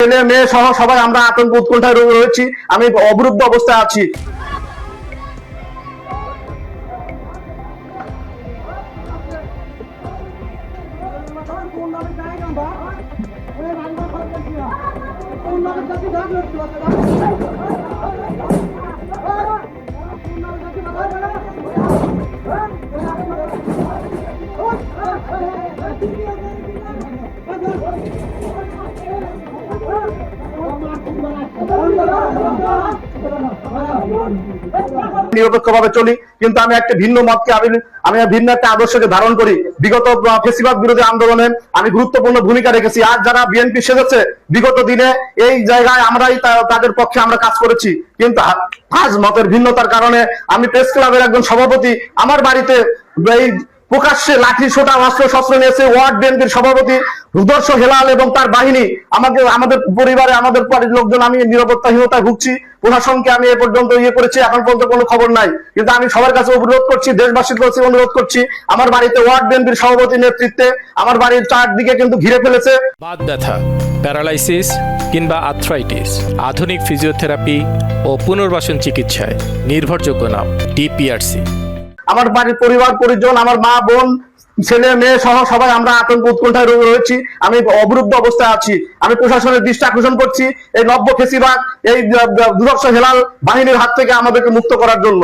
ছেলে মেয়ে সহ সবাই আমরা আতঙ্ক উৎকণ্ঠায় রয়েছি। আমি অবরুদ্ধ অবস্থায় আছি। নিরপেক্ষভাবে চলি, কিন্তু আমি একটা ভিন্ন মতকে আমি ভিন্ন একটা আদর্শকে ধারণ করি। বিগত ফেসিবাদ বিরোধী আন্দোলনে আমি গুরুত্বপূর্ণ ভূমিকা রেখেছি। আজ যারা বিএনপি সেজেছে, বিগত দিনে এই জায়গায় আমরাই তাদের পক্ষে আমরা কাজ করেছি। কিন্তু আজ মতের ভিন্নতার কারণে আমি প্রেস ক্লাবের একজন সভাপতি, আমার বাড়িতে এই প্রকাশ্যে লাঠি ছোটা অস্ত্র শস্ত্র নিয়েছে ওয়ার্ড বিএনপির সভাপতি রুদর্শ হেলাল এবং তার বাহিনী। আমাদের পরিবারে আমাদের বাড়ির লোকজন, আমি নিরাপত্তাহীনতায় ভুগছি। প্রশাসনকে আমি এ পর্যন্ত করেছি, এখন পর্যন্ত কোনো খবর নাই। কিন্তু আমি সবার কাছে অনুরোধ করছি, দেশবাসীর কাছে অনুরোধ করছি, আমার বাড়িতে ওয়ার্ড বিএনপির সভাপতির নেতৃত্বে আমার বাড়ির চারদিকে কিন্তু ঘিরে ফেলেছে। বাত ব্যথা, প্যারালাইসিস কিংবা আর্থ্রাইটিস, আধুনিক ফিজিওথেরাপি ও পুনর্বাসন চিকিৎসায় নির্ভরযোগ্য নাম ডিপিআরসি। আমার বাড়ির পরিবার পরিজন, আমার মা বোন ছেলে মেয়ে সহ সবাই আমরা আতঙ্ক উৎকণ্ঠায় রয়েছি। আমি অবরুদ্ধ অবস্থায় আছি। আমি প্রশাসনের দৃষ্টি আকর্ষণ করছি এই নব্য ফেসিবাদ, এই দুদর্শ হেলাল বাহিনীর হাত থেকে আমাদেরকে মুক্ত করার জন্য।